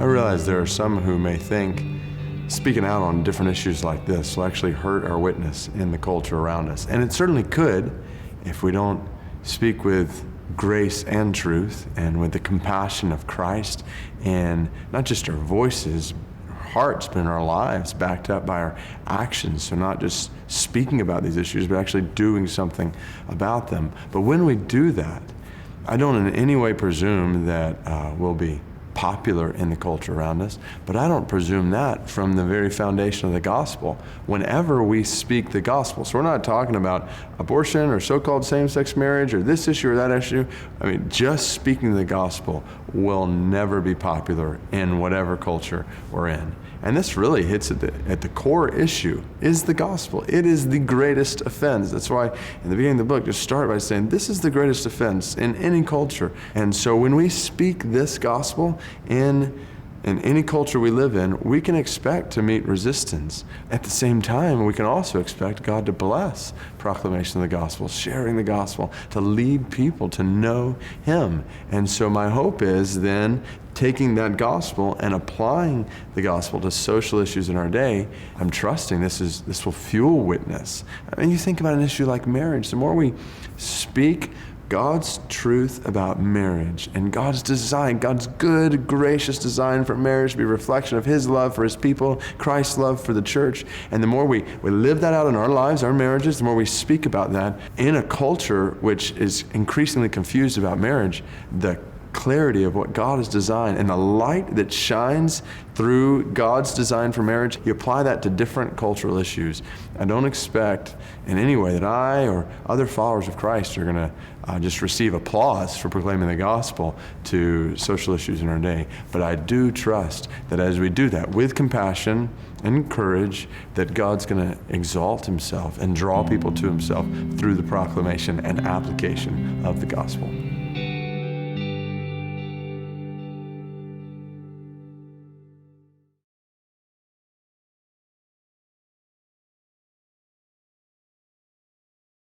I realize there are some who may think speaking out on different issues like this will actually hurt our witness in the culture around us. And it certainly could if we don't speak with grace and truth and with the compassion of Christ, and not just our voices, our hearts, but in our lives, backed up by our actions. So not just speaking about these issues, but actually doing something about them. But when we do that, I don't in any way presume that we'll be popular in the culture around us, but I don't presume that from the very foundation of the gospel whenever we speak the gospel. So we're not talking about abortion or so-called same-sex marriage or this issue or that issue. I mean, just speaking the gospel will never be popular in whatever culture we're in. And this really hits at the core issue, is the gospel. It is the greatest offense. That's why in the beginning of the book, just start by saying, this is the greatest offense in any culture. And so when we speak this gospel in any culture we live in, we can expect to meet resistance. At the same time, we can also expect God to bless proclamation of the gospel, sharing the gospel, to lead people to know Him. And so my hope is then taking that gospel and applying the gospel to social issues in our day. I'm trusting this will fuel witness. I mean, you think about an issue like marriage. The more we speak God's truth about marriage and God's design, God's good, gracious design for marriage to be a reflection of His love for His people, Christ's love for the church. And the more we live that out in our lives, our marriages, the more we speak about that in a culture which is increasingly confused about marriage, the clarity of what God has designed and the light that shines through God's design for marriage, you apply that to different cultural issues. I don't expect in any way that I or other followers of Christ are going to just receive applause for proclaiming the gospel to social issues in our day. But I do trust that as we do that with compassion and courage, that God's going to exalt Himself and draw people to Himself through the proclamation and application of the gospel.